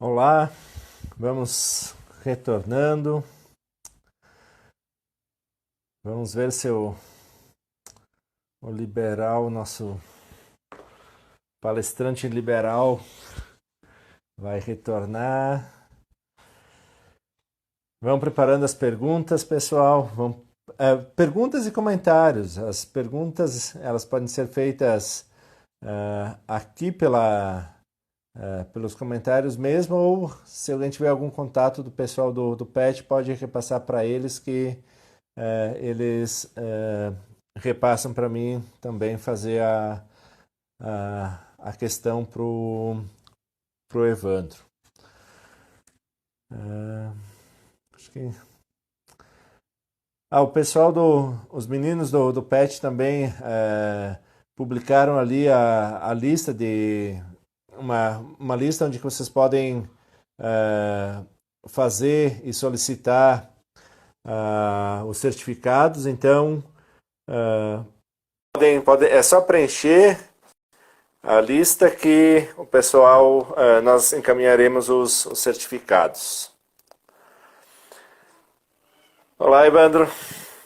Olá, vamos retornando. Vamos ver se o liberal, nosso palestrante liberal, vai retornar. Vão preparando as perguntas, pessoal. Perguntas e comentários. As perguntas elas podem ser feitas aqui pelos comentários mesmo, ou se alguém tiver algum contato do pessoal do PET, pode repassar para eles que eles repassam para mim também fazer a questão pro Evandro. Acho que... o pessoal os meninos do PET também publicaram ali a lista uma lista onde vocês podem fazer e solicitar os certificados. Então é só preencher a lista que o pessoal nós encaminharemos os certificados. Olá, Evandro.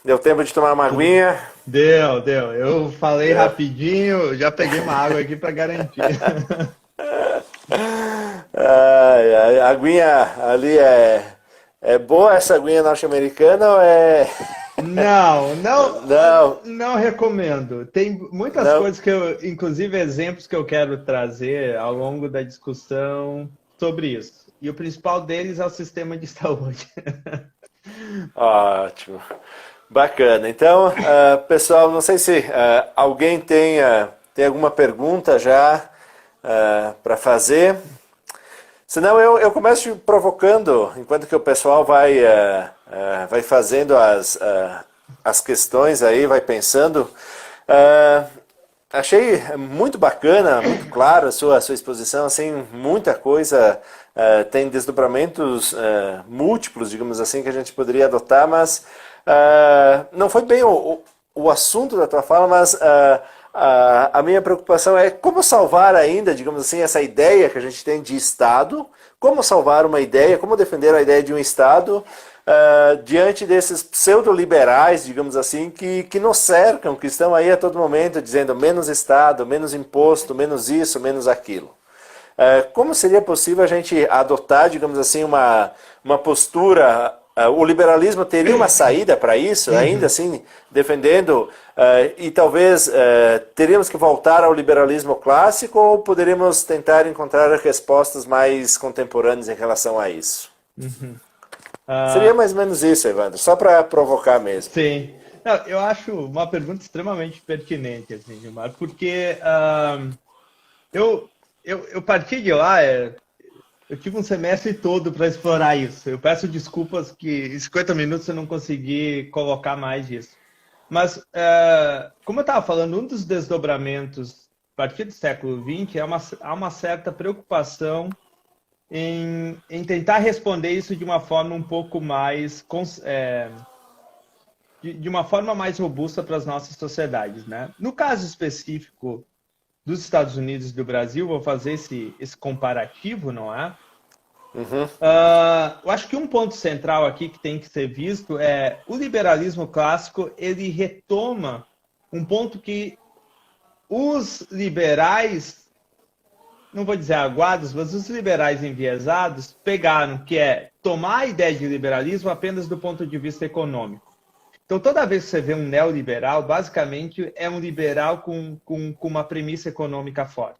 Deu tempo de tomar uma aguinha? Deu. Eu falei rapidinho, já peguei uma água aqui para garantir. A aguinha ali é boa, essa aguinha norte-americana ou é... Não recomendo. Tem muitas coisas que inclusive exemplos que eu quero trazer ao longo da discussão sobre isso. E o principal deles é o sistema de saúde. Ótimo. Bacana. Então, pessoal, não sei se alguém tem alguma pergunta já para fazer. Senão eu começo provocando, enquanto que o pessoal vai fazendo as questões aí, vai pensando. Achei muito bacana, muito claro a sua exposição, assim, muita coisa, tem desdobramentos múltiplos, digamos assim, que a gente poderia adotar, mas não foi bem o assunto da tua fala, mas a minha preocupação é como salvar ainda, digamos assim, essa ideia que a gente tem de Estado, como salvar uma ideia, como defender a ideia de um Estado diante desses pseudo-liberais, digamos assim, que nos cercam, que estão aí a todo momento dizendo menos Estado, menos imposto, menos isso, menos aquilo. Como seria possível a gente adotar, digamos assim, uma postura... o liberalismo teria uma saída para isso, ainda assim, defendendo, e talvez teríamos que voltar ao liberalismo clássico, ou poderíamos tentar encontrar respostas mais contemporâneas em relação a isso? Seria mais ou menos isso, Evandro, só para provocar mesmo. Sim. Não, eu acho uma pergunta extremamente pertinente, assim, Gilmar, porque eu parti de lá, eu tive um semestre todo para explorar isso. Eu peço desculpas que em 50 minutos eu não consegui colocar mais disso. Mas, como eu estava falando, um dos desdobramentos a partir do século XX há uma certa preocupação em tentar responder isso de uma forma um pouco mais... de uma forma mais robusta para as nossas sociedades, né? No caso específico dos Estados Unidos e do Brasil, vou fazer esse comparativo, não é? Eu acho que um ponto central aqui que tem que ser visto é o liberalismo clássico, ele retoma um ponto que os liberais, não vou dizer aguados, mas os liberais enviesados pegaram, que é tomar a ideia de liberalismo apenas do ponto de vista econômico. Então, toda vez que você vê um neoliberal, basicamente é um liberal com uma premissa econômica forte.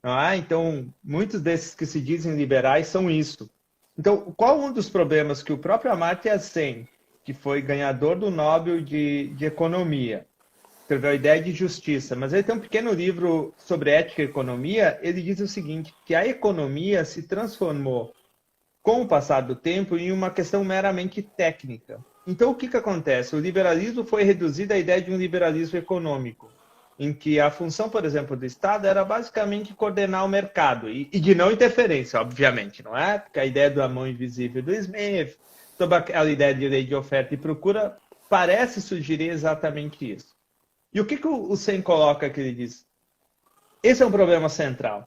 Não é? Então, muitos desses que se dizem liberais são isso. Então, qual um dos problemas que o próprio Amartya Sen, que foi ganhador do Nobel de Economia, escreveu a ideia de justiça, mas ele tem um pequeno livro sobre ética e economia, ele diz o seguinte, que a economia se transformou, com o passar do tempo, em uma questão meramente técnica. Então, o que acontece? O liberalismo foi reduzido à ideia de um liberalismo econômico, em que a função, por exemplo, do Estado era basicamente coordenar o mercado, e de não interferência, obviamente, não é? Porque a ideia da mão invisível do Smith, sobre aquela ideia de lei de oferta e procura, parece sugerir exatamente isso. E o que o Sen coloca que ele diz? Esse é um problema central.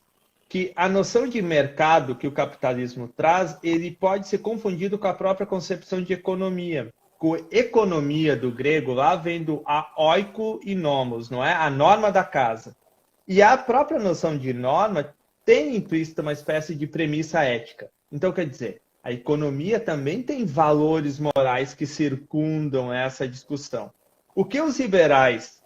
que a noção de mercado que o capitalismo traz, ele pode ser confundido com a própria concepção de economia. Com economia do grego, lá vem do oiko e nomos, não é? A norma da casa. E a própria noção de norma tem implícita uma espécie de premissa ética. Então, quer dizer, a economia também tem valores morais que circundam essa discussão. O que os liberais,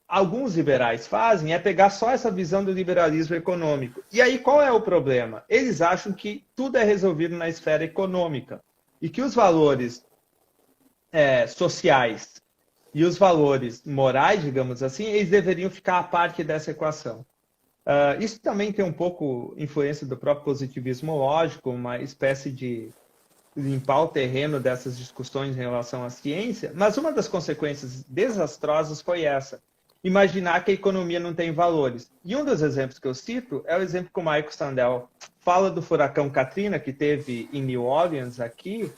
alguns liberais fazem é pegar só essa visão do liberalismo econômico. E aí qual é o problema? Eles acham que tudo é resolvido na esfera econômica e que os valores sociais e os valores morais, digamos assim, eles deveriam ficar à parte dessa equação. Isso também tem um pouco influência do próprio positivismo lógico, uma espécie de limpar o terreno dessas discussões em relação à ciência, mas uma das consequências desastrosas foi essa. Imaginar que a economia não tem valores. E um dos exemplos que eu cito é o exemplo que o Michael Sandel fala do furacão Katrina, que teve em New Orleans, aqui,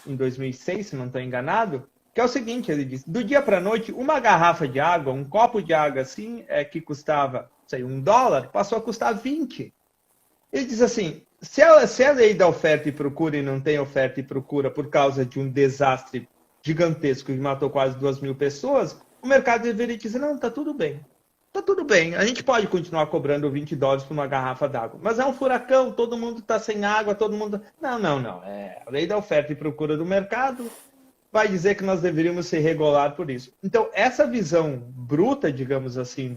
em 2006, se não estou enganado, que é o seguinte, ele diz, do dia para a noite, uma garrafa de água, um copo de água assim, que custava, sei, $1, passou a custar 20. Ele diz assim, se a lei da oferta e procura e não tem oferta e procura por causa de um desastre gigantesco que matou quase 2.000 pessoas, o mercado deveria dizer, não, tá tudo bem. Tá tudo bem, a gente pode continuar cobrando $20 por uma garrafa d'água, mas é um furacão, todo mundo está sem água, todo mundo... Não. É a lei da oferta e procura do mercado vai dizer que nós deveríamos ser regular por isso. Então, essa visão bruta, digamos assim,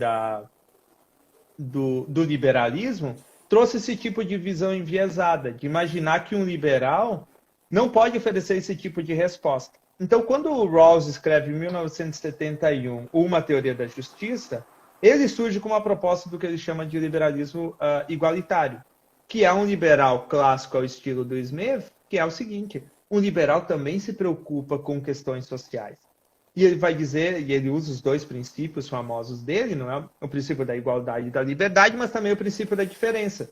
do liberalismo, trouxe esse tipo de visão enviesada, de imaginar que um liberal não pode oferecer esse tipo de resposta. Então, quando o Rawls escreve em 1971 Uma Teoria da Justiça, ele surge com uma proposta do que ele chama de liberalismo igualitário, que é um liberal clássico ao estilo do Smith, que é o seguinte, um liberal também se preocupa com questões sociais. E ele vai dizer, e ele usa os dois princípios famosos dele, não é o princípio da igualdade e da liberdade, mas também o princípio da diferença.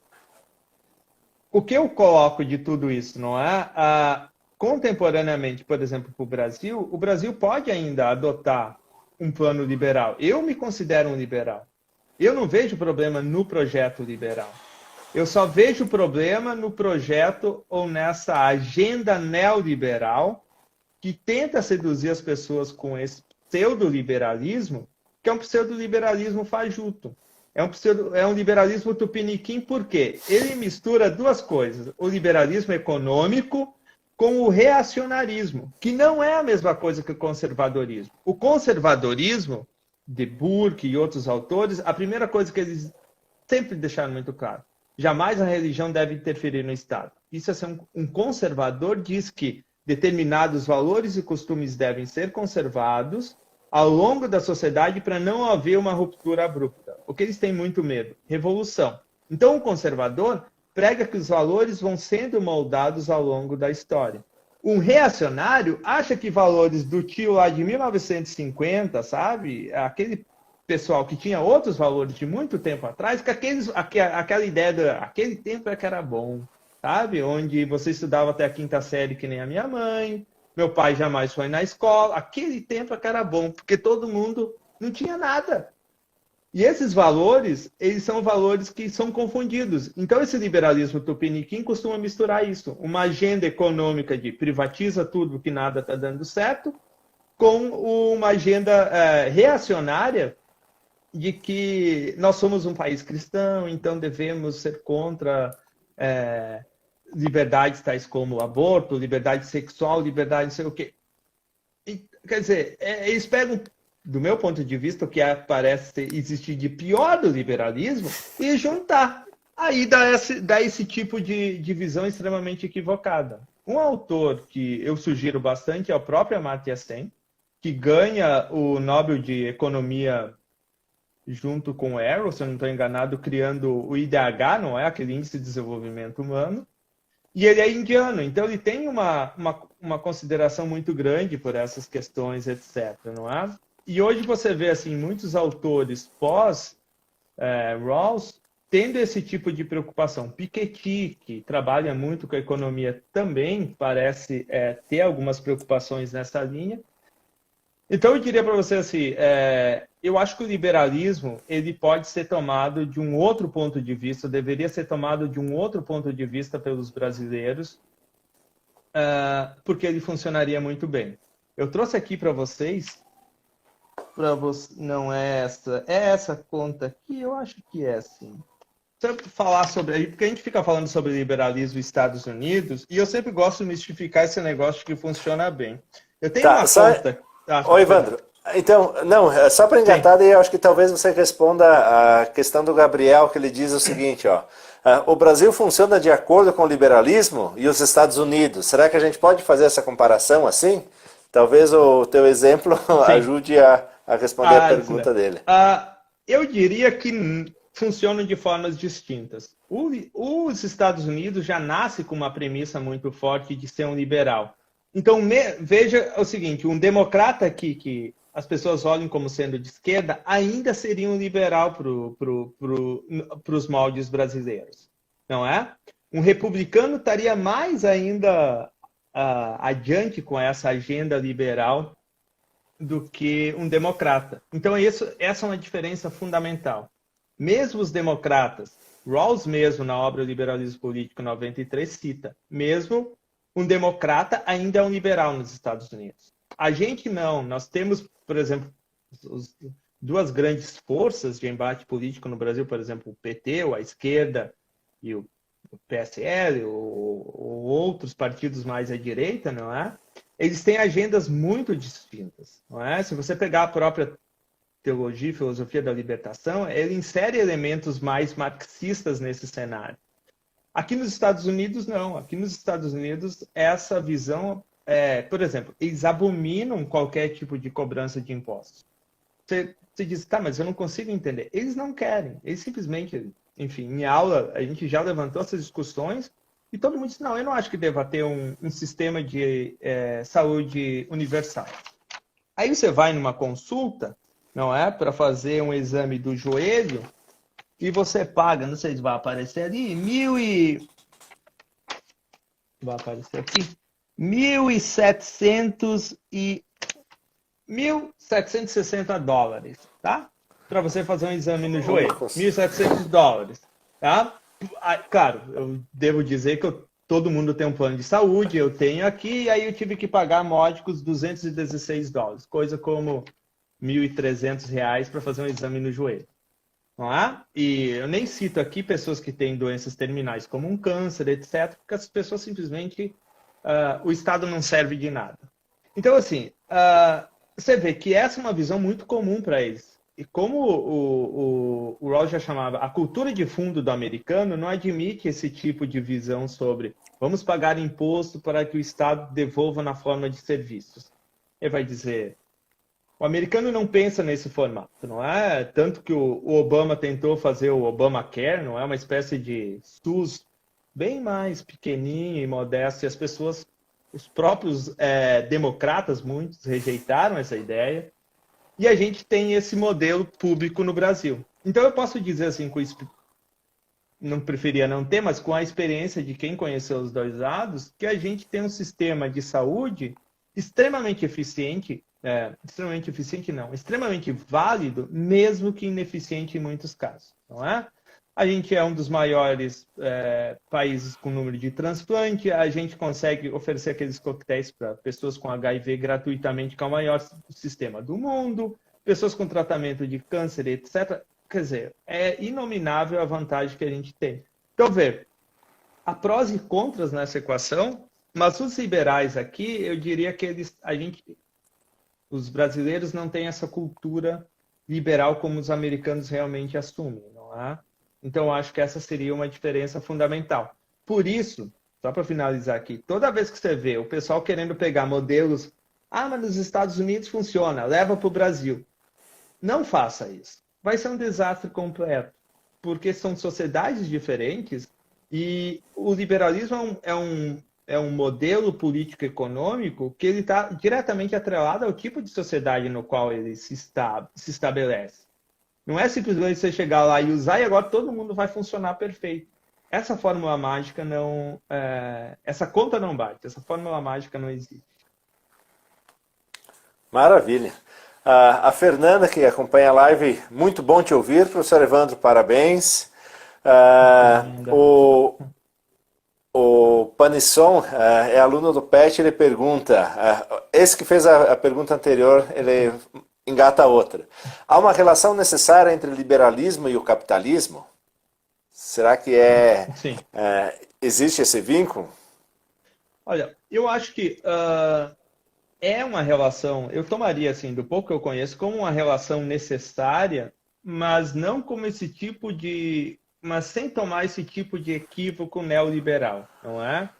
O que eu coloco de tudo isso, não é? Contemporaneamente, por exemplo, para o Brasil pode ainda adotar um plano liberal. Eu me considero um liberal. Eu não vejo problema no projeto liberal. Eu só vejo problema no projeto ou nessa agenda neoliberal que tenta seduzir as pessoas com esse pseudo-liberalismo, que é um pseudo-liberalismo fajuto. É um liberalismo tupiniquim, por quê? Ele mistura duas coisas, o liberalismo econômico com o reacionarismo, que não é a mesma coisa que o conservadorismo. O conservadorismo, de Burke e outros autores, a primeira coisa que eles sempre deixaram muito claro, jamais a religião deve interferir no Estado. Isso é ser um conservador, diz que determinados valores e costumes devem ser conservados ao longo da sociedade para não haver uma ruptura abrupta. O que eles têm muito medo? Revolução. Então, o conservador prega que os valores vão sendo moldados ao longo da história. Um reacionário acha que valores do tio lá de 1950, sabe? Aquele pessoal que tinha outros valores de muito tempo atrás, que aquela ideia aquele tempo é que era bom, sabe? Onde você estudava até a quinta série que nem a minha mãe, meu pai jamais foi na escola, aquele tempo é que era bom, porque todo mundo não tinha nada. E esses valores, eles são valores que são confundidos. Então, esse liberalismo tupiniquim costuma misturar isso. Uma agenda econômica de privatiza tudo que nada está dando certo, com uma agenda reacionária de que nós somos um país cristão, então devemos ser contra liberdades tais como o aborto, liberdade sexual, liberdade não sei o quê. E, quer dizer, eles pegam, do meu ponto de vista, o que parece existir de pior do liberalismo e juntar. Aí dá esse tipo de visão extremamente equivocada. Um autor que eu sugiro bastante é o próprio Amartya Sen, que ganha o Nobel de Economia junto com o Arrow, se eu não estou enganado, criando o IDH, não é? Aquele Índice de Desenvolvimento Humano. E ele é indiano, então ele tem uma consideração muito grande por essas questões, etc., não é? E hoje você vê assim muitos autores pós-Rawls tendo esse tipo de preocupação. Piketty, que trabalha muito com a economia, também parece ter algumas preocupações nessa linha. Então, eu diria para você assim, eu acho que o liberalismo ele pode ser tomado de um outro ponto de vista, deveria ser tomado de um outro ponto de vista pelos brasileiros, porque ele funcionaria muito bem. Eu trouxe aqui para vocês, não é essa conta aqui, eu acho que é assim. Sempre falar sobre, porque a gente fica falando sobre liberalismo nos Estados Unidos, e eu sempre gosto de mistificar esse negócio que funciona bem. Eu tenho Tá, uma conta. Oi, Perdão. Evandro. Então, não, só para Sim, engatar, daí eu acho que talvez você responda a questão do Gabriel, que ele diz o seguinte, ó. O Brasil funciona de acordo com o liberalismo e os Estados Unidos. Será que a gente pode fazer essa comparação assim? Talvez o teu exemplo sim. ajude a responder a Isso mesmo. pergunta dele. Eu diria que funcionam de formas distintas. Os Estados Unidos já nasce com uma premissa muito forte de ser um liberal. Então, veja o seguinte, um democrata que as pessoas olham como sendo de esquerda ainda seria um liberal para os moldes brasileiros, não é? Um republicano estaria mais ainda adiante com essa agenda liberal do que um democrata. Então, essa é uma diferença fundamental. Mesmo os democratas, Rawls mesmo, na obra Liberalismo Político 93, cita, mesmo um democrata ainda é um liberal nos Estados Unidos. A gente não. Nós temos, por exemplo, duas grandes forças de embate político no Brasil, por exemplo, o PT, ou a esquerda, e o PSL, ou outros partidos mais à direita, não é? Eles têm agendas muito distintas, não é? Se você pegar a própria teologia e filosofia da libertação, ele insere elementos mais marxistas nesse cenário. Aqui nos Estados Unidos, não. Aqui nos Estados Unidos, essa visão, por exemplo, eles abominam qualquer tipo de cobrança de impostos. Você diz, tá, mas eu não consigo entender. Eles não querem. Eles simplesmente, enfim, em aula, a gente já levantou essas discussões e todo mundo diz, não, eu não acho que deva ter um sistema de saúde universal. Aí você vai numa consulta, não é? Para fazer um exame do joelho e você paga, não sei se vai aparecer ali, vai aparecer aqui, 1.760 dólares, tá? Para você fazer um exame no joelho, $1.700, tá? Claro, eu devo dizer que todo mundo tem um plano de saúde, eu tenho aqui, e aí eu tive que pagar módicos $216, coisa como R$ 1.300 para fazer um exame no joelho. Não é? E eu nem cito aqui pessoas que têm doenças terminais, como um câncer, etc., porque as pessoas simplesmente, o Estado não serve de nada. Então, assim, você vê que essa é uma visão muito comum para eles. E como o Rawls já chamava, a cultura de fundo do americano não admite esse tipo de visão sobre vamos pagar imposto para que o Estado devolva na forma de serviços. Ele vai dizer, o americano não pensa nesse formato, não é? Tanto que o Obama tentou fazer o Obamacare, não é? Uma espécie de SUS bem mais pequenininho e modesto, e as pessoas, os próprios democratas, muitos, rejeitaram essa ideia, e a gente tem esse modelo público no Brasil. Então eu posso dizer assim, não preferia não ter, mas com a experiência de quem conheceu os dois lados, que a gente tem um sistema de saúde extremamente eficiente, extremamente válido, mesmo que ineficiente em muitos casos, não é? A gente é um dos maiores países com número de transplante, a gente consegue oferecer aqueles coquetéis para pessoas com HIV gratuitamente, que é o maior sistema do mundo, pessoas com tratamento de câncer, etc. Quer dizer, é inominável a vantagem que a gente tem. Então, ver, há prós e contras nessa equação, mas os liberais aqui, eu diria que os brasileiros não têm essa cultura liberal como os americanos realmente assumem, não é? Então, eu acho que essa seria uma diferença fundamental. Por isso, só para finalizar aqui, toda vez que você vê o pessoal querendo pegar modelos, mas nos Estados Unidos funciona, leva para o Brasil. Não faça isso. Vai ser um desastre completo, porque são sociedades diferentes e o liberalismo é um modelo político-econômico que ele está diretamente atrelado ao tipo de sociedade no qual ele se estabelece. Não é simplesmente você chegar lá e usar e agora todo mundo vai funcionar perfeito. Essa fórmula mágica não... essa conta não bate, essa fórmula mágica não existe. Maravilha. A Fernanda, que acompanha a live, muito bom te ouvir. Professor Evandro, parabéns. O Panisson é aluno do PET, ele pergunta, esse que fez a pergunta anterior, ele engata outra. Há uma relação necessária entre o liberalismo e o capitalismo? Será que Sim. existe esse vínculo? Olha, eu acho que é uma relação, eu tomaria, assim, do pouco que eu conheço, como uma relação necessária, mas não como esse tipo de... mas sem tomar esse tipo de equívoco neoliberal, não é?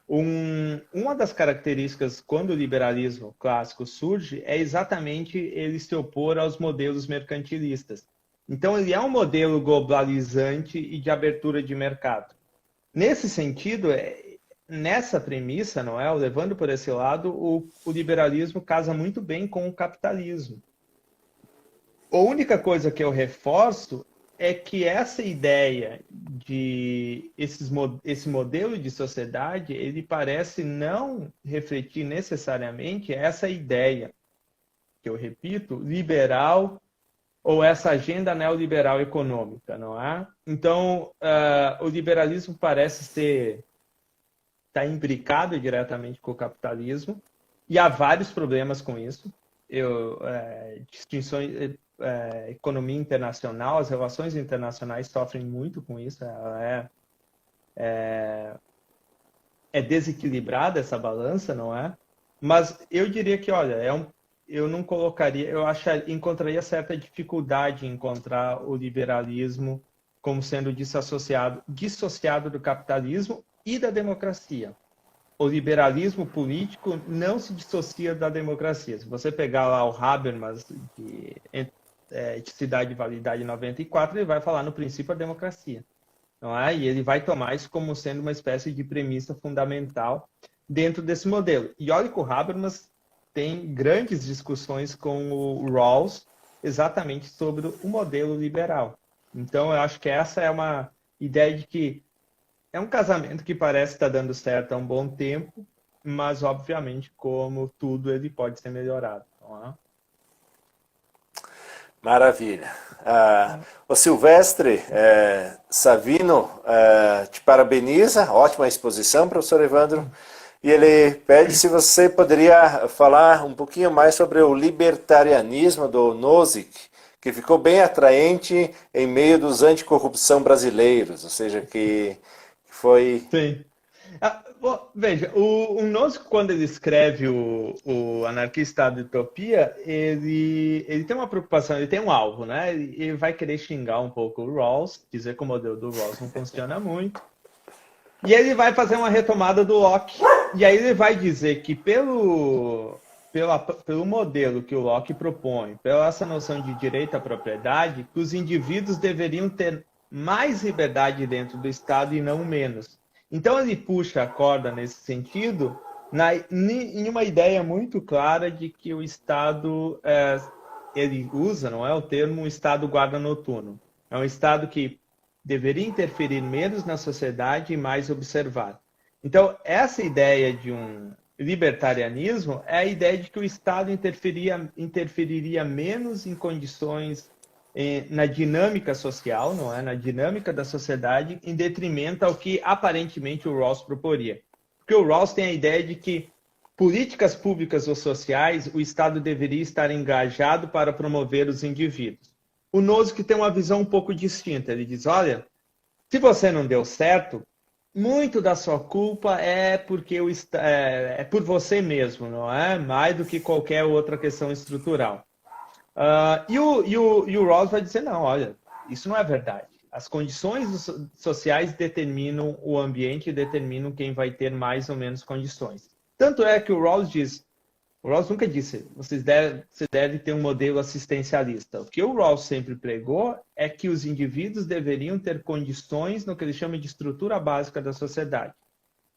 Uma das características quando o liberalismo clássico surge é exatamente ele se opor aos modelos mercantilistas. Então, ele é um modelo globalizante e de abertura de mercado. Nesse sentido, nessa premissa, não é? Levando por esse lado, o liberalismo casa muito bem com o capitalismo. A única coisa que eu reforço é que essa ideia de esse modelo de sociedade, ele parece não refletir necessariamente essa ideia, que eu repito, liberal, ou essa agenda neoliberal econômica, não é? Então, o liberalismo parece estar imbricado diretamente com o capitalismo, e há vários problemas com isso. Distinções, economia internacional, as relações internacionais sofrem muito com isso. Ela é desequilibrada essa balança, não é? Mas eu diria que, olha, eu não colocaria, encontraria certa dificuldade em encontrar o liberalismo como sendo dissociado do capitalismo e da democracia. O liberalismo político não se dissocia da democracia. Se você pegar lá o Habermas, de Eticidade e Validade 94, ele vai falar no princípio da democracia. Não é? E ele vai tomar isso como sendo uma espécie de premissa fundamental dentro desse modelo. E olha que o Habermas tem grandes discussões com o Rawls exatamente sobre o modelo liberal. Então, eu acho que essa é uma ideia de que é um casamento que parece estar dando certo há um bom tempo, mas, obviamente, como tudo, ele pode ser melhorado. Não é? Maravilha. O Silvestre Savino te parabeniza, ótima exposição, professor Evandro, e ele pede se você poderia falar um pouquinho mais sobre o libertarianismo do Nozick, que ficou bem atraente em meio dos anticorrupção brasileiros, ou seja, que foi... Sim. Bom, veja, o Nozick, quando ele escreve o Anarquista da Utopia, ele tem uma preocupação, ele tem um alvo, né? Ele vai querer xingar um pouco o Rawls, dizer que o modelo do Rawls não funciona muito. E ele vai fazer uma retomada do Locke. E aí ele vai dizer que pelo modelo que o Locke propõe, pela essa noção de direito à propriedade, que os indivíduos deveriam ter mais liberdade dentro do Estado e não menos. Então ele puxa a corda nesse sentido, em uma ideia muito clara de que o Estado, ele usa, não é o termo, Estado guarda noturno. É um Estado que deveria interferir menos na sociedade e mais observar. Então, essa ideia de um libertarianismo é a ideia de que o Estado interferiria menos em condições, na dinâmica social, não é? Na dinâmica da sociedade, em detrimento ao que aparentemente o Rawls proporia. Porque o Rawls tem a ideia de que políticas públicas ou sociais, o Estado deveria estar engajado para promover os indivíduos. O Nozick tem uma visão um pouco distinta. Ele diz, olha, se você não deu certo, muito da sua culpa é por você mesmo, não é? Mais do que qualquer outra questão estrutural. E o Rawls vai dizer, não, olha, isso não é verdade. As condições sociais determinam o ambiente e determinam quem vai ter mais ou menos condições. Tanto é que o Rawls nunca disse, você deve ter um modelo assistencialista. O que o Rawls sempre pregou é que os indivíduos deveriam ter condições no que ele chama de estrutura básica da sociedade.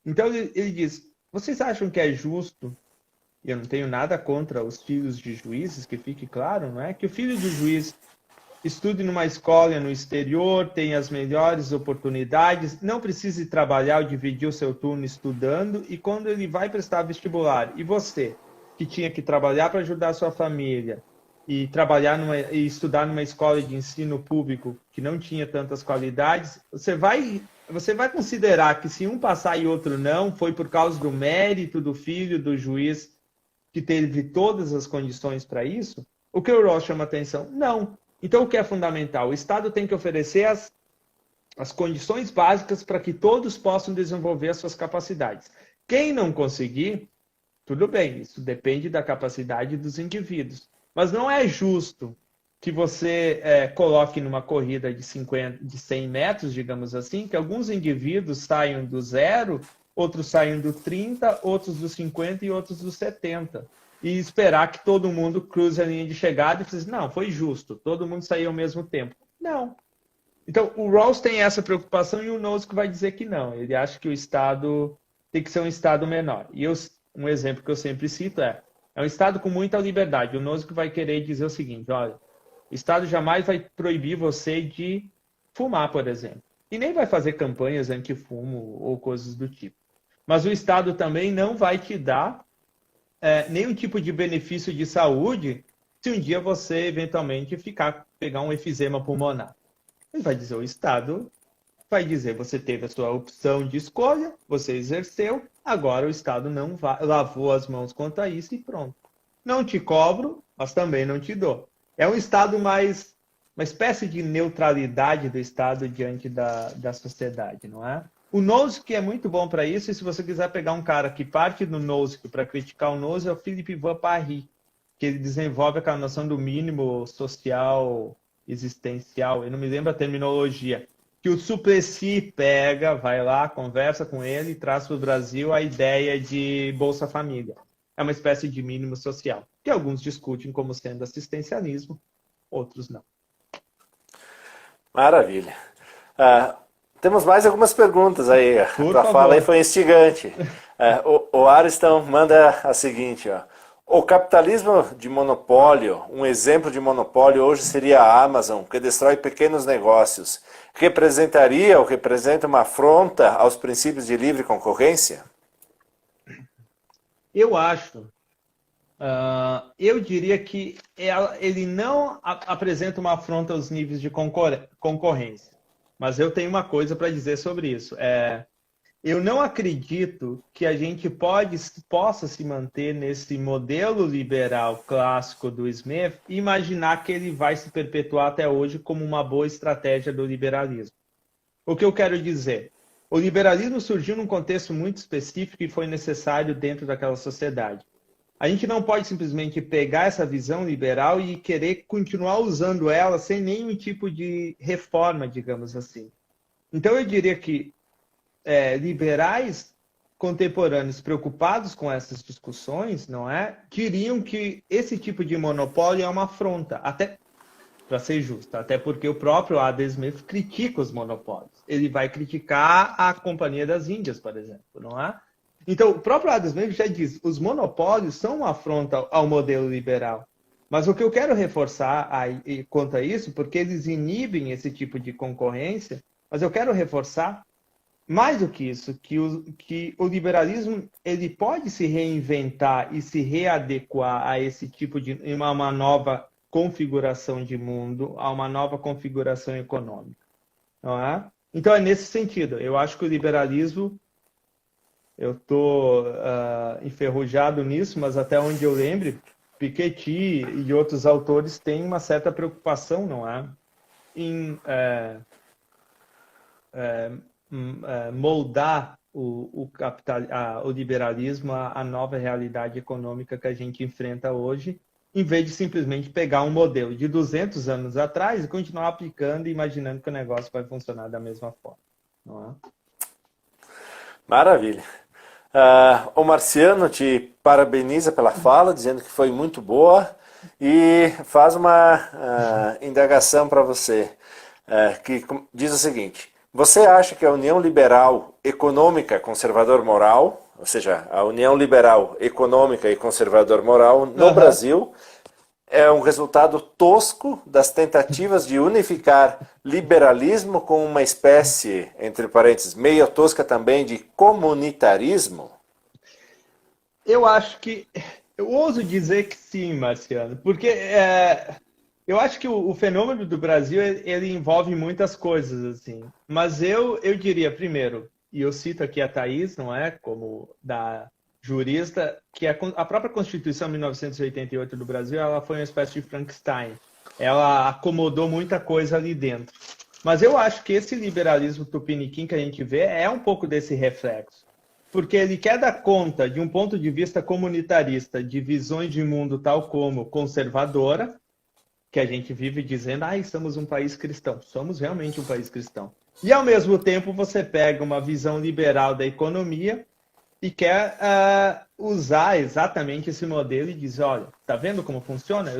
Então ele diz, vocês acham que é justo, e eu não tenho nada contra os filhos de juízes, que fique claro, não é? Que o filho do juiz estude numa escola no exterior, tenha as melhores oportunidades, não precise trabalhar ou dividir o seu turno estudando, e quando ele vai prestar vestibular, e você, que tinha que trabalhar para ajudar a sua família e e estudar numa escola de ensino público que não tinha tantas qualidades, você vai considerar que se um passar e outro não, foi por causa do mérito do filho do juiz que teve todas as condições para isso? O que o Rawls chama atenção? Não. Então, o que é fundamental? O Estado tem que oferecer as condições básicas para que todos possam desenvolver as suas capacidades. Quem não conseguir, tudo bem, isso depende da capacidade dos indivíduos. Mas não é justo que você coloque numa corrida de 100 metros, digamos assim, que alguns indivíduos saiam do 0, outros saiam do 30, outros do 50 e outros do 70. E esperar que todo mundo cruze a linha de chegada e dizer, não, foi justo, todo mundo saiu ao mesmo tempo. Não. Então, o Rawls tem essa preocupação e o Nozick vai dizer que não. Ele acha que o Estado tem que ser um Estado menor. E um exemplo que eu sempre cito é um Estado com muita liberdade. O Nozick vai querer dizer o seguinte, olha, o Estado jamais vai proibir você de fumar, por exemplo. E nem vai fazer campanhas anti-fumo ou coisas do tipo. Mas o Estado também não vai te dar nenhum tipo de benefício de saúde se um dia você eventualmente pegar um efizema pulmonar. Ele vai dizer, o Estado vai dizer, você teve a sua opção de escolha, você exerceu, agora o Estado não lavou as mãos quanto a isso e pronto. Não te cobro, mas também não te dou. É um Estado mais, uma espécie de neutralidade do Estado diante da sociedade, não é? O Nozick é muito bom para isso, e se você quiser pegar um cara que parte do Nozick para criticar o Nozick, é o Philippe Van Parijs, que ele desenvolve aquela noção do mínimo social existencial, eu não me lembro a terminologia, que o Suplicy pega, vai lá, conversa com ele e traz para o Brasil a ideia de Bolsa Família. É uma espécie de mínimo social, que alguns discutem como sendo assistencialismo, outros não. Maravilha. Temos mais algumas perguntas aí. A tua fala aí foi instigante. O Ariston manda a seguinte, ó. O capitalismo de monopólio, um exemplo de monopólio hoje seria a Amazon, que destrói pequenos negócios. Representaria ou representa uma afronta aos princípios de livre concorrência? Eu acho. Eu diria que ele não apresenta uma afronta aos níveis de concorrência. Mas eu tenho uma coisa para dizer sobre isso. Eu não acredito que a gente possa se manter nesse modelo liberal clássico do Smith e imaginar que ele vai se perpetuar até hoje como uma boa estratégia do liberalismo. O que eu quero dizer? O liberalismo surgiu num contexto muito específico e foi necessário dentro daquela sociedade. A gente não pode simplesmente pegar essa visão liberal e querer continuar usando ela sem nenhum tipo de reforma, digamos assim. Então eu diria que liberais contemporâneos preocupados com essas discussões, não é? Diriam que esse tipo de monopólio é uma afronta, até para ser justo, até porque o próprio Adam Smith critica os monopólios. Ele vai criticar a Companhia das Índias, por exemplo, não é? Então, o próprio Adam Smith já diz, os monopólios são uma afronta ao modelo liberal. Mas o que eu quero reforçar quanto a isso, porque eles inibem esse tipo de concorrência, mas eu quero reforçar mais do que isso, que o liberalismo ele pode se reinventar e se readequar a esse tipo de uma nova configuração de mundo, a uma nova configuração econômica. Não é? Então, é nesse sentido. Eu acho que o liberalismo, eu estou enferrujado nisso, mas até onde eu lembre, Piketty e outros autores têm uma certa preocupação, não é? Em moldar o liberalismo à nova realidade econômica que a gente enfrenta hoje, em vez de simplesmente pegar um modelo de 200 anos atrás e continuar aplicando e imaginando que o negócio vai funcionar da mesma forma. Não é? Maravilha. O Marciano te parabeniza pela fala, dizendo que foi muito boa e faz uma indagação para você, que diz o seguinte: você acha que a União Liberal Econômica Conservador Moral, ou seja, a União Liberal Econômica e Conservador Moral no Brasil, é um resultado tosco das tentativas de unificar liberalismo com uma espécie, entre parênteses, meio tosca também de comunitarismo? Eu acho que Eu ouso dizer que sim, Marciano, porque eu acho que o fenômeno do Brasil ele envolve muitas coisas assim. Mas eu diria primeiro, e eu cito aqui a Thaís, não é, como da jurista, que a própria Constituição de 1988 do Brasil, ela foi uma espécie de Frankenstein. Ela acomodou muita coisa ali dentro. Mas eu acho que esse liberalismo tupiniquim que a gente vê é um pouco desse reflexo. Porque ele quer dar conta de um ponto de vista comunitarista, de visões de mundo tal como conservadora, que a gente vive dizendo, estamos um país cristão. Somos realmente um país cristão. E, ao mesmo tempo, você pega uma visão liberal da economia e quer usar exatamente esse modelo e diz, olha, tá vendo como funciona?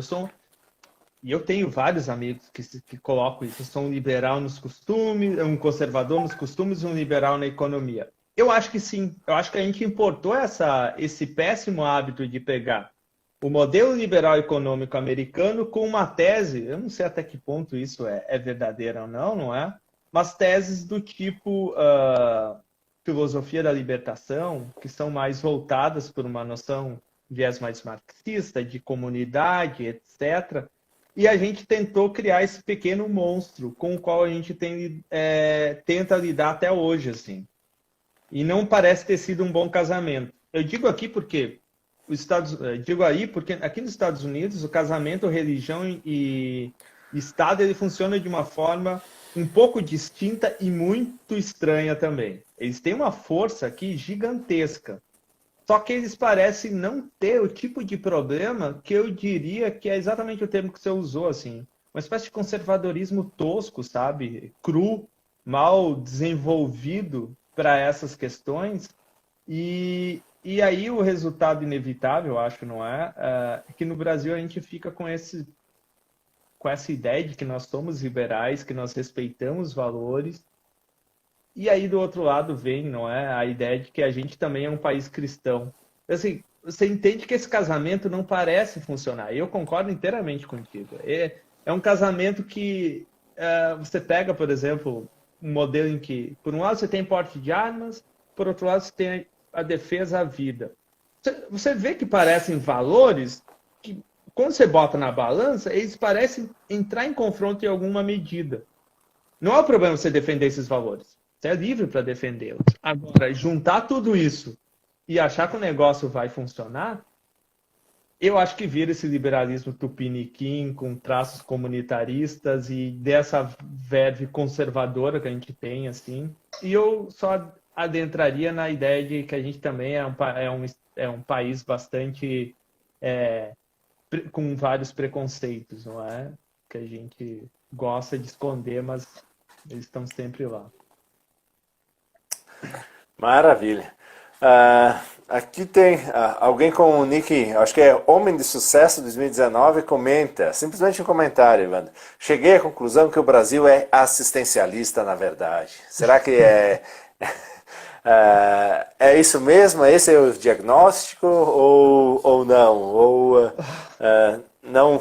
E eu tenho vários amigos que colocam isso. Eu sou um liberal nos costumes, um conservador nos costumes e um liberal na economia. Eu acho que sim. Eu acho que a gente importou esse péssimo hábito de pegar o modelo liberal econômico americano com uma tese, eu não sei até que ponto isso é verdadeiro ou não, não é? Mas teses do tipo filosofia da libertação, que são mais voltadas por uma noção, viés mais marxista, de comunidade, etc., e a gente tentou criar esse pequeno monstro com o qual a gente tenta lidar até hoje, assim. E não parece ter sido um bom casamento. Eu digo aqui porque porque aqui nos Estados Unidos o casamento, religião e Estado ele funciona de uma forma um pouco distinta e muito estranha também. Eles têm uma força aqui gigantesca. Só que eles parecem não ter o tipo de problema que eu diria que é exatamente o termo que você usou, assim. Uma espécie de conservadorismo tosco, sabe? Cru, mal desenvolvido para essas questões. E aí o resultado inevitável, eu acho, não é? É que no Brasil a gente fica com essa ideia de que nós somos liberais, que nós respeitamos valores, e aí, do outro lado, vem, não é, a ideia de que a gente também é um país cristão. Assim, você entende que esse casamento não parece funcionar. E eu concordo inteiramente contigo. É um casamento que você pega, por exemplo, um modelo em que, por um lado, você tem porte de armas, por outro lado, você tem a defesa à vida. Você vê que parecem valores que, quando você bota na balança, eles parecem entrar em confronto em alguma medida. Não é o problema você defender esses valores. Você é livre para defendê-los. Agora, juntar tudo isso e achar que o negócio vai funcionar, eu acho que vira esse liberalismo tupiniquim com traços comunitaristas e dessa verve conservadora que a gente tem, assim. E eu só adentraria na ideia de que a gente também é um país bastante com vários preconceitos, não é? Que a gente gosta de esconder, mas eles estão sempre lá. Maravilha. Aqui tem alguém com o nick, acho que é Homem de Sucesso 2019, comenta, simplesmente um comentário, Evandro. Cheguei à conclusão que o Brasil é assistencialista, na verdade. Será que é isso mesmo? Esse é o diagnóstico ou não?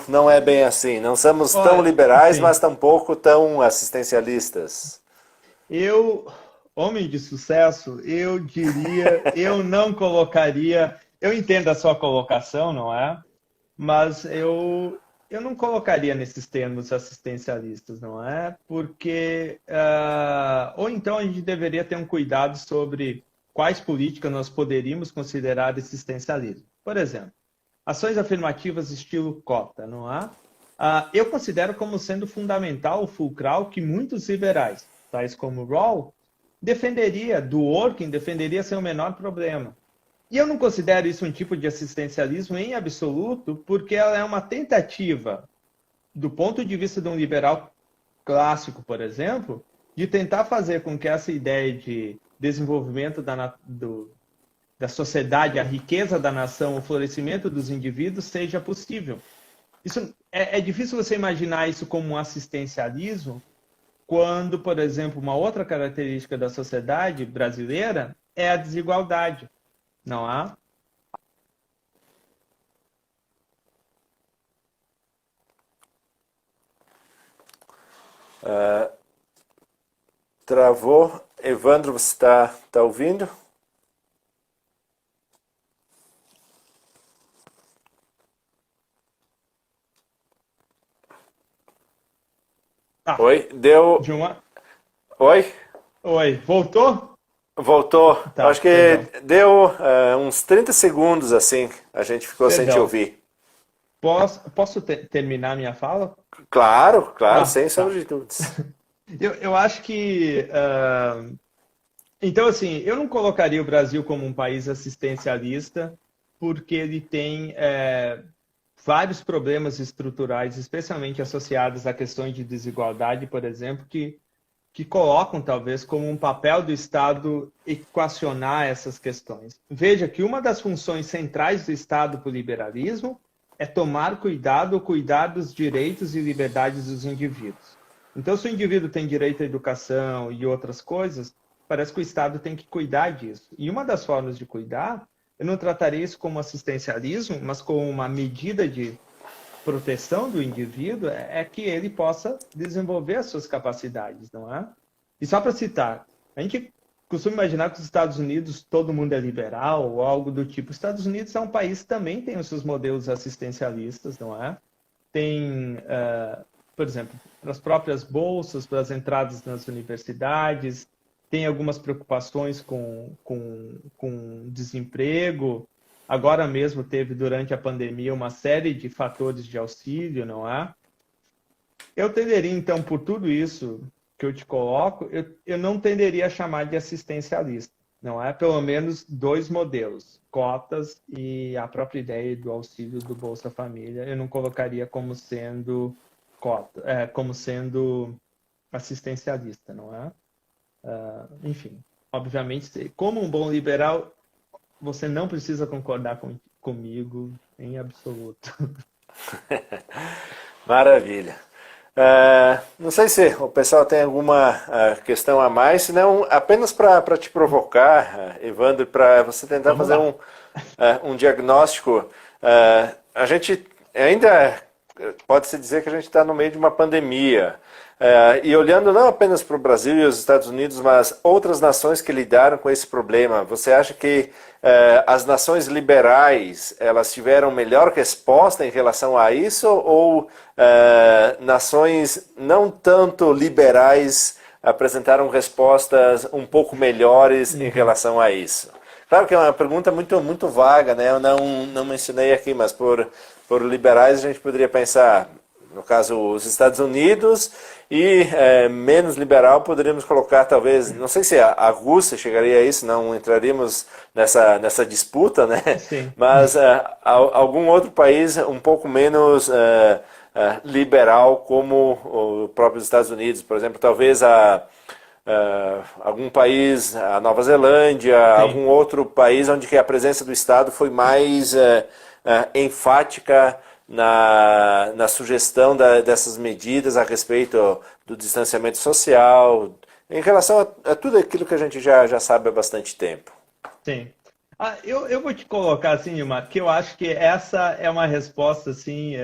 Não é bem assim. Não somos tão Olha, liberais, sim. mas tampouco tão assistencialistas. Homem de sucesso, eu diria, eu não colocaria. Eu entendo a sua colocação, não é? Mas eu não colocaria nesses termos assistencialistas, não é? Porque. Ou então a gente deveria ter um cuidado sobre quais políticas nós poderíamos considerar assistencialismo. Por exemplo, ações afirmativas estilo cota, não é? Eu considero como sendo fundamental, fulcral, que muitos liberais, tais como Rawls, do working, defenderia sem o menor problema. E eu não considero isso um tipo de assistencialismo em absoluto, porque ela é uma tentativa, do ponto de vista de um liberal clássico, por exemplo, de tentar fazer com que essa ideia de desenvolvimento da sociedade, a riqueza da nação, o florescimento dos indivíduos seja possível. Isso é difícil você imaginar isso como um assistencialismo, quando, por exemplo, uma outra característica da sociedade brasileira é a desigualdade, não há? Travou. Evandro, você está ouvindo? Tá. Oi, deu. De uma... Oi? Oi, voltou? Voltou. Tá, Acho que perdão. deu uns 30 segundos assim. A gente ficou sem te Perdão. ouvir. Posso terminar minha fala? Claro, claro, Ah, sem sombra tá. de dúvidas. Eu acho que. Então, assim, eu não colocaria o Brasil como um país assistencialista, porque ele tem vários problemas estruturais, especialmente associados a questões de desigualdade, por exemplo, que colocam talvez como um papel do Estado equacionar essas questões. Veja que uma das funções centrais do Estado para o liberalismo é tomar cuidado ou cuidar dos direitos e liberdades dos indivíduos. Então, se o indivíduo tem direito à educação e outras coisas, parece que o Estado tem que cuidar disso. E uma das formas de cuidar, eu não trataria isso como assistencialismo, mas como uma medida de proteção do indivíduo é que ele possa desenvolver as suas capacidades, não é? E só para citar, a gente costuma imaginar que os Estados Unidos todo mundo é liberal ou algo do tipo. Os Estados Unidos é um país que também tem os seus modelos assistencialistas, não é? Tem, por exemplo, para as próprias bolsas, para as entradas nas universidades, tem algumas preocupações com desemprego. Agora mesmo teve, durante a pandemia, uma série de fatores de auxílio, não é? Eu tenderia, então, por tudo isso que eu te coloco, eu não tenderia a chamar de assistencialista, não é? Pelo menos dois modelos, cotas e a própria ideia do auxílio do Bolsa Família, eu não colocaria como sendo como sendo assistencialista, não é? Enfim, obviamente, como um bom liberal, você não precisa concordar comigo em absoluto. Maravilha. Não sei se o pessoal tem alguma questão a mais, senão apenas para te provocar, Evandro, para você tentar Vamos fazer lá. um diagnóstico. A gente ainda pode-se dizer que a gente está no meio de uma pandemia. E olhando não apenas para o Brasil e os Estados Unidos, mas outras nações que lidaram com esse problema, você acha que as nações liberais elas tiveram melhor resposta em relação a isso ou nações não tanto liberais apresentaram respostas um pouco melhores em Uhum. relação a isso? Claro que é uma pergunta muito vaga, né? Eu não mencionei aqui, mas por liberais a gente poderia pensar, no caso, os Estados Unidos e menos liberal poderíamos colocar talvez, não sei se a Rússia chegaria a isso, não entraríamos nessa disputa, né? Sim. Mas algum outro país um pouco menos liberal como o próprio Estados Unidos, por exemplo, talvez algum país, a Nova Zelândia, Sim. algum outro país onde que a presença do Estado foi mais enfática na sugestão dessas medidas a respeito do distanciamento social, em relação a tudo aquilo que a gente já sabe há bastante tempo. Sim. Eu vou te colocar assim, Nilmar, que eu acho que essa é uma resposta assim,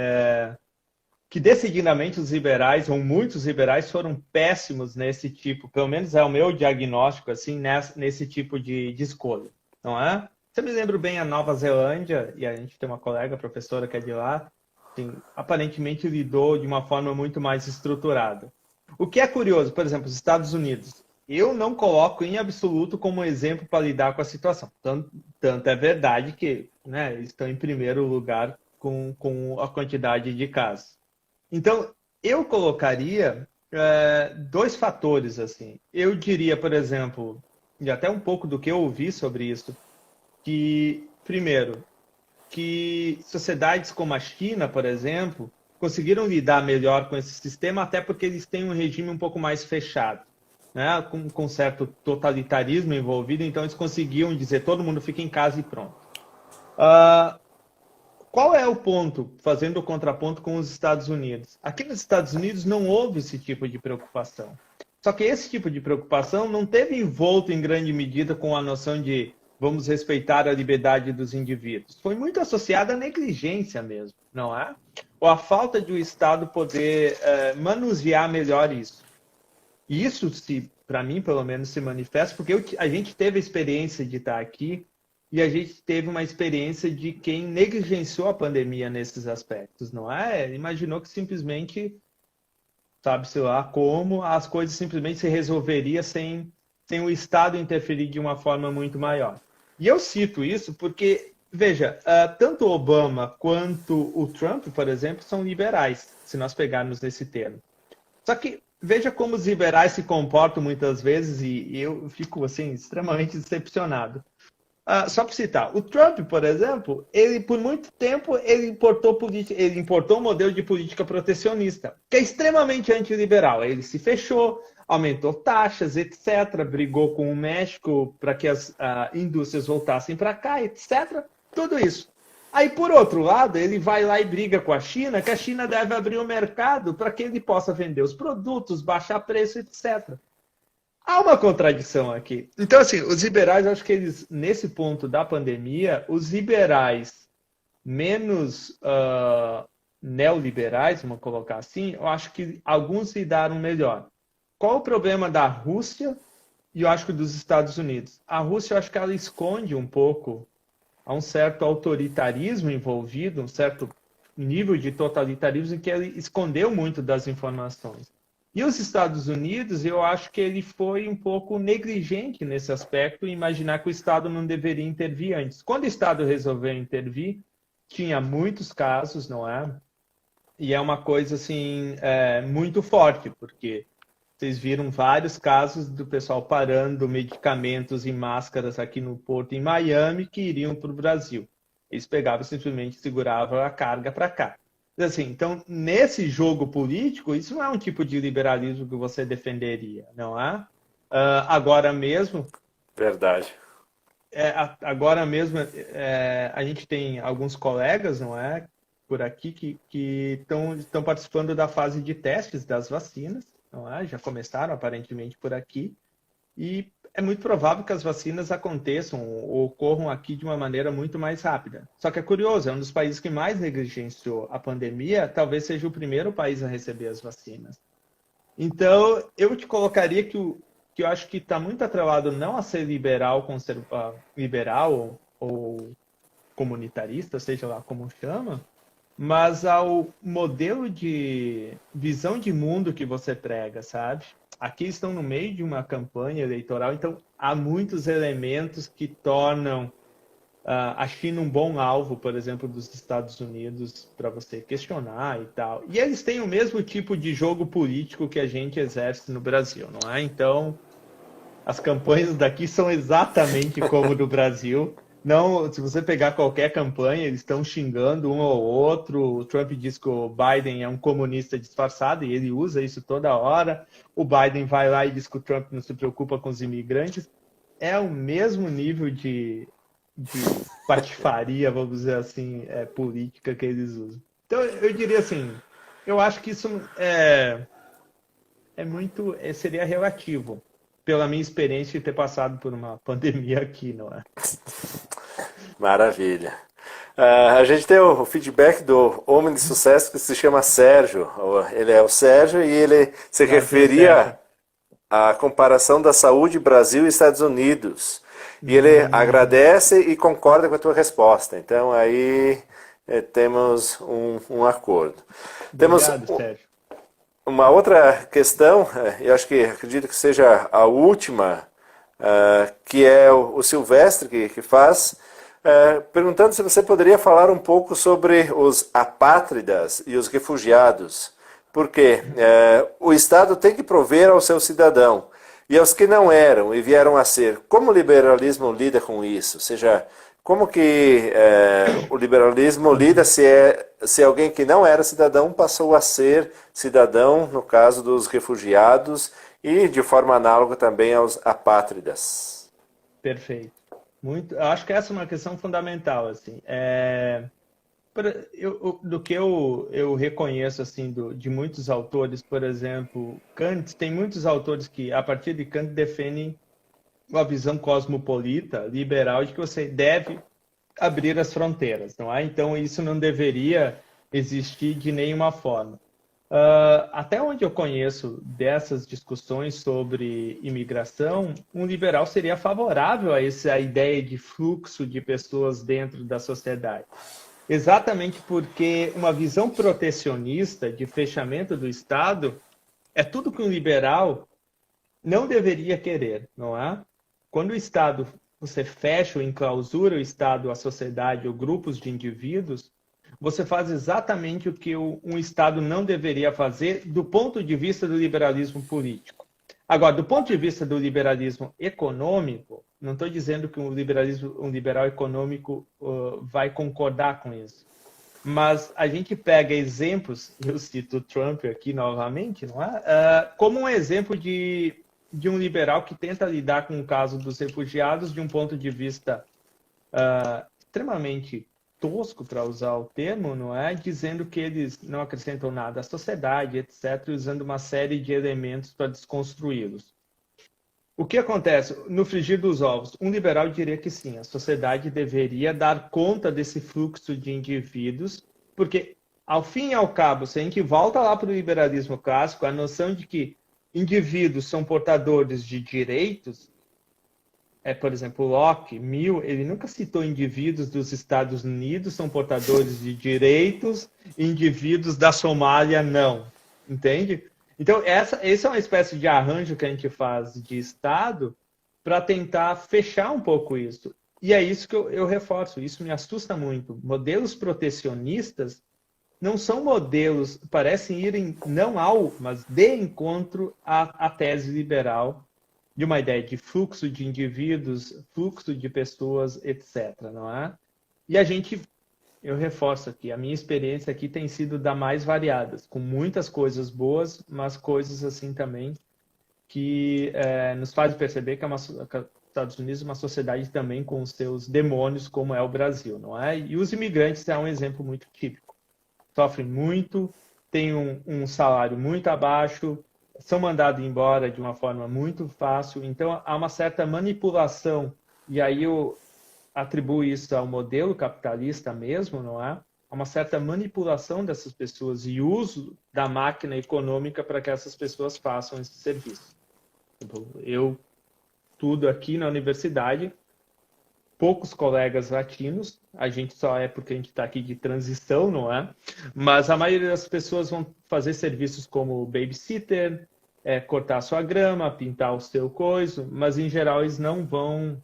que decididamente os liberais, ou muitos liberais, foram péssimos nesse tipo, pelo menos é o meu diagnóstico, assim, nesse tipo de escolha, não é? Se eu me lembro bem, a Nova Zelândia, e a gente tem uma colega, professora, que é de lá, assim, aparentemente lidou de uma forma muito mais estruturada. O que é curioso, por exemplo, os Estados Unidos, eu não coloco em absoluto como exemplo para lidar com a situação. Tanto é verdade que, né, estão em primeiro lugar com a quantidade de casos. Então, eu colocaria dois fatores assim. Eu diria, por exemplo, e até um pouco do que eu ouvi sobre isso, que, primeiro, que sociedades como a China, por exemplo, conseguiram lidar melhor com esse sistema, até porque eles têm um regime um pouco mais fechado, né? Com certo totalitarismo envolvido, então eles conseguiam dizer todo mundo fica em casa e pronto. Uh, Qual é o ponto, fazendo o contraponto com os Estados Unidos? Aqui nos Estados Unidos não houve esse tipo de preocupação. Só que esse tipo de preocupação não teve envolto em grande medida com a noção de vamos respeitar a liberdade dos indivíduos. Foi muito associada à negligência mesmo, não é? Ou à falta de o Estado poder manusear melhor isso. E isso, para mim, pelo menos, se manifesta porque a gente teve a experiência de estar aqui e a gente teve uma experiência de quem negligenciou a pandemia nesses aspectos, não é? Imaginou que simplesmente sabe-se lá como, as coisas simplesmente se resolveriam sem o Estado interferir de uma forma muito maior. E eu cito isso porque, veja, tanto o Obama quanto o Trump, por exemplo, são liberais, se nós pegarmos nesse termo. Só que veja como os liberais se comportam muitas vezes e eu fico assim extremamente decepcionado. Só para citar, o Trump, por exemplo, ele por muito tempo ele importou um modelo de política protecionista, que é extremamente antiliberal. Ele se fechou, aumentou taxas, etc., brigou com o México para que as indústrias voltassem para cá, etc. Tudo isso. Aí, por outro lado, ele vai lá e briga com a China, que a China deve abrir o mercado para que ele possa vender os produtos, baixar preço, etc. Há uma contradição aqui. Então, assim, os liberais, eu acho que eles, nesse ponto da pandemia, os liberais menos neoliberais, vamos colocar assim, eu acho que alguns lidaram melhor. Qual o problema da Rússia e eu acho que dos Estados Unidos? A Rússia, eu acho que ela esconde um pouco, há um certo autoritarismo envolvido, um certo nível de totalitarismo em que ele escondeu muito das informações. E os Estados Unidos, eu acho que ele foi um pouco negligente nesse aspecto, imaginar que o Estado não deveria intervir antes. Quando o Estado resolveu intervir, tinha muitos casos, não é? E é uma coisa assim muito forte, porque vocês viram vários casos do pessoal parando medicamentos e máscaras aqui no porto em Miami que iriam para o Brasil. Eles pegavam simplesmente seguravam a carga para cá. Assim, então, nesse jogo político, isso não é um tipo de liberalismo que você defenderia, não é? Agora mesmo... Verdade. Agora mesmo, a gente tem alguns colegas, não é? Por aqui, que estão participando da fase de testes das vacinas, não é? Já começaram, aparentemente, por aqui. E é muito provável que as vacinas aconteçam ou ocorram aqui de uma maneira muito mais rápida. Só que é curioso, é um dos países que mais negligenciou a pandemia, talvez seja o primeiro país a receber as vacinas. Então, eu te colocaria que eu acho que está muito atrelado não a ser liberal ou comunitarista, seja lá como chama, mas ao modelo de visão de mundo que você prega, sabe? Aqui estão no meio de uma campanha eleitoral, então há muitos elementos que tornam a China um bom alvo, por exemplo, dos Estados Unidos para você questionar e tal. E eles têm o mesmo tipo de jogo político que a gente exerce no Brasil, não é? Então, as campanhas daqui são exatamente como do Brasil. Não, se você pegar qualquer campanha, eles estão xingando um ou outro. O Trump diz que o Biden é um comunista disfarçado e ele usa isso toda hora. O Biden vai lá e diz que o Trump não se preocupa com os imigrantes. É o mesmo nível de patifaria, vamos dizer assim, política que eles usam. Então, eu diria assim, eu acho que isso seria relativo, pela minha experiência de ter passado por uma pandemia aqui, não é? Maravilha. A gente tem o feedback do homem de sucesso que se chama Sérgio. Ele é o Sérgio e ele se referia à comparação da saúde Brasil e Estados Unidos. E ele agradece e concorda com a tua resposta. Então aí temos um acordo. Obrigado, Sérgio. Uma outra questão, eu acredito que seja a última, que é o Silvestre que faz, perguntando se você poderia falar um pouco sobre os apátridas e os refugiados. Porque o Estado tem que prover ao seu cidadão. E aos que não eram e vieram a ser, como o liberalismo lida com isso? Ou seja, como que o liberalismo lida se alguém que não era cidadão passou a ser cidadão, no caso dos refugiados, e de forma análoga também aos apátridas? Perfeito. Eu acho que essa é uma questão fundamental. Assim. Do que eu reconheço assim, de muitos autores, por exemplo, Kant, tem muitos autores que, a partir de Kant, defendem uma visão cosmopolita, liberal, de que você deve abrir as fronteiras, não é? Então, isso não deveria existir de nenhuma forma. Até onde eu conheço dessas discussões sobre imigração, um liberal seria favorável a essa ideia de fluxo de pessoas dentro da sociedade. Exatamente porque uma visão protecionista de fechamento do Estado é tudo que um liberal não deveria querer, não é? Quando o Estado, você fecha ou enclausura o Estado, a sociedade ou grupos de indivíduos, você faz exatamente o que um Estado não deveria fazer do ponto de vista do liberalismo político. Agora, do ponto de vista do liberalismo econômico, não estou dizendo que um liberal econômico vai concordar com isso. Mas a gente pega exemplos, eu cito o Trump aqui novamente, não é? Como um exemplo de um liberal que tenta lidar com o caso dos refugiados de um ponto de vista extremamente tosco, para usar o termo, não é? Dizendo que eles não acrescentam nada à sociedade, etc., usando uma série de elementos para desconstruí-los. O que acontece? No frigir dos ovos, um liberal diria que sim, a sociedade deveria dar conta desse fluxo de indivíduos, porque, ao fim e ao cabo, se a gente volta lá para o liberalismo clássico, a noção de que indivíduos são portadores de direitos, por exemplo, Locke, Mill, ele nunca citou indivíduos dos Estados Unidos são portadores de direitos, indivíduos da Somália não, entende? Então, essa é uma espécie de arranjo que a gente faz de Estado para tentar fechar um pouco isso. E é isso que eu reforço, isso me assusta muito. Modelos protecionistas não são modelos, parecem irem não ao, mas de encontro à tese liberal de uma ideia de fluxo de indivíduos, fluxo de pessoas, etc. Não é? E eu reforço aqui, a minha experiência aqui tem sido da mais variadas, com muitas coisas boas, mas coisas assim também que nos fazem perceber que os Estados Unidos é uma sociedade também com os seus demônios, como é o Brasil, não é? E os imigrantes é um exemplo muito típico. Sofrem muito, têm um salário muito abaixo, são mandados embora de uma forma muito fácil, então há uma certa manipulação, e aí eu atribuo isso ao modelo capitalista mesmo, não é? Há uma certa manipulação dessas pessoas e uso da máquina econômica para que essas pessoas façam esse serviço. Eu estudo aqui na universidade, poucos colegas latinos, a gente só é porque a gente está aqui de transição, não é? Mas a maioria das pessoas vão fazer serviços como babysitter, cortar sua grama, pintar o seu coiso, mas em geral eles não vão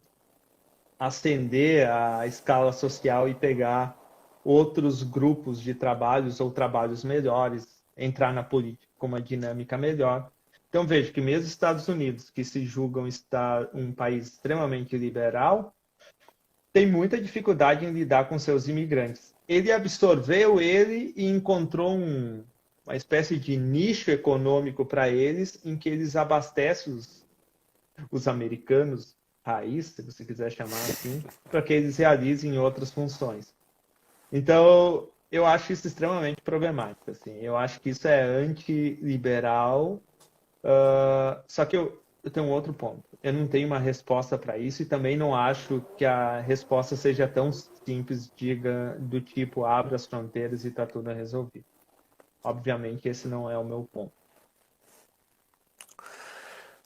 ascender a escala social e pegar outros grupos de trabalhos ou trabalhos melhores, entrar na política com uma dinâmica melhor. Então vejo que mesmo os Estados Unidos, que se julgam estar um país extremamente liberal, tem muita dificuldade em lidar com seus imigrantes. Ele absorveu ele e encontrou uma espécie de nicho econômico para eles, em que eles abastecem os americanos raiz, se você quiser chamar assim, para que eles realizem outras funções. Então, eu acho isso extremamente problemático. Assim. Eu acho que isso é antiliberal, só que eu tenho um outro ponto. Eu não tenho uma resposta para isso e também não acho que a resposta seja tão simples, diga, do tipo, abre as fronteiras e está tudo resolvido. Obviamente, esse não é o meu ponto.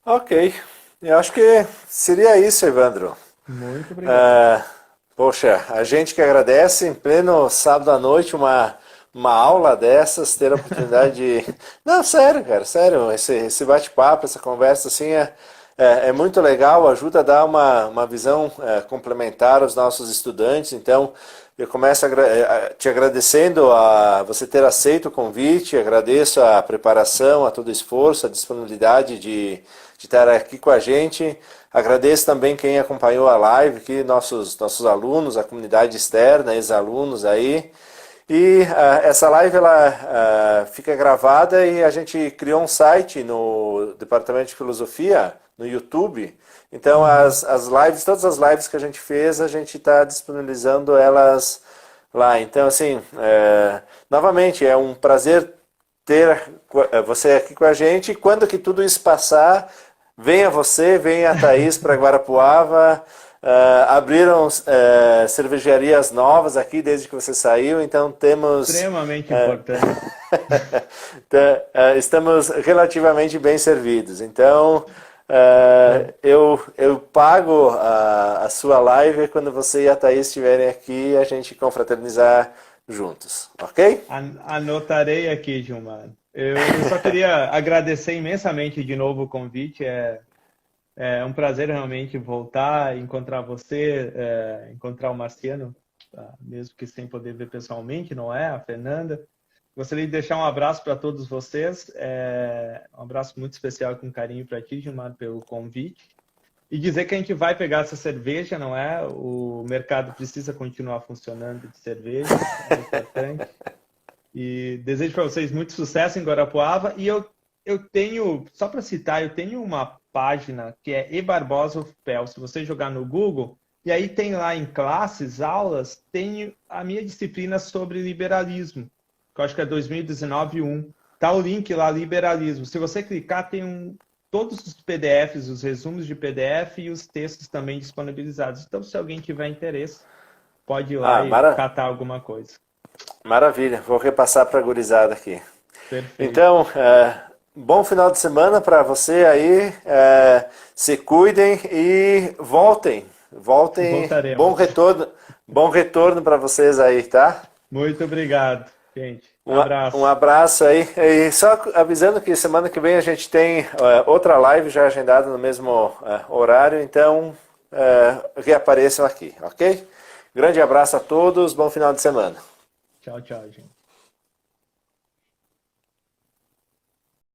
Ok. Eu acho que seria isso, Evandro. Muito obrigado. Poxa, a gente que agradece, em pleno sábado à noite, uma aula dessas, ter a oportunidade de... Não, sério, cara, sério, esse bate-papo, essa conversa, assim, é muito legal, ajuda a dar uma visão complementar aos nossos estudantes, então eu começo te agradecendo a você ter aceito o convite, agradeço a preparação, a todo o esforço, a disponibilidade de estar aqui com a gente. Agradeço também quem acompanhou a live aqui, nossos alunos, a comunidade externa, ex-alunos aí. E essa live ela fica gravada e a gente criou um site no Departamento de Filosofia, no YouTube. Então as lives, todas as lives que a gente fez, a gente está disponibilizando elas lá. Então assim, novamente, é um prazer ter você aqui com a gente. E quando que tudo isso passar, venha a Thaís para Guarapuava. Abriram cervejarias novas aqui desde que você saiu, então temos... Extremamente importante. Então, estamos relativamente bem servidos. Então, eu pago a sua live quando você e a Thaís estiverem aqui e a gente confraternizar juntos, ok? Anotarei aqui, Gilmar. Eu só queria agradecer imensamente de novo o convite. É um prazer realmente voltar, encontrar você, encontrar o Marciano, tá? Mesmo que sem poder ver pessoalmente, não é? A Fernanda. Gostaria de deixar um abraço para todos vocês, um abraço muito especial com carinho para ti, Gilmar, pelo convite. E dizer que a gente vai pegar essa cerveja, não é? O mercado precisa continuar funcionando de cerveja, é importante. E desejo para vocês muito sucesso em Guarapuava. E eu tenho, só para citar, eu tenho uma página que é E Barbosa Fel. Se você jogar no Google, e aí tem lá em classes, aulas, tem a minha disciplina sobre liberalismo, que eu acho que é 2019-1. Tá o link lá, liberalismo. Se você clicar, tem todos os PDFs, os resumos de PDF e os textos também disponibilizados. Então, se alguém tiver interesse, pode ir lá e catar alguma coisa. Maravilha, vou repassar para a gurizada aqui. Perfeito. Então, bom final de semana para você aí, se cuidem e voltem. Voltaremos. Bom retorno para vocês aí, tá? Muito obrigado, gente. Um abraço. Um abraço aí. E só avisando que semana que vem a gente tem outra live já agendada no mesmo horário, então reapareçam aqui, ok? Grande abraço a todos, bom final de semana. Tchau, tchau, gente.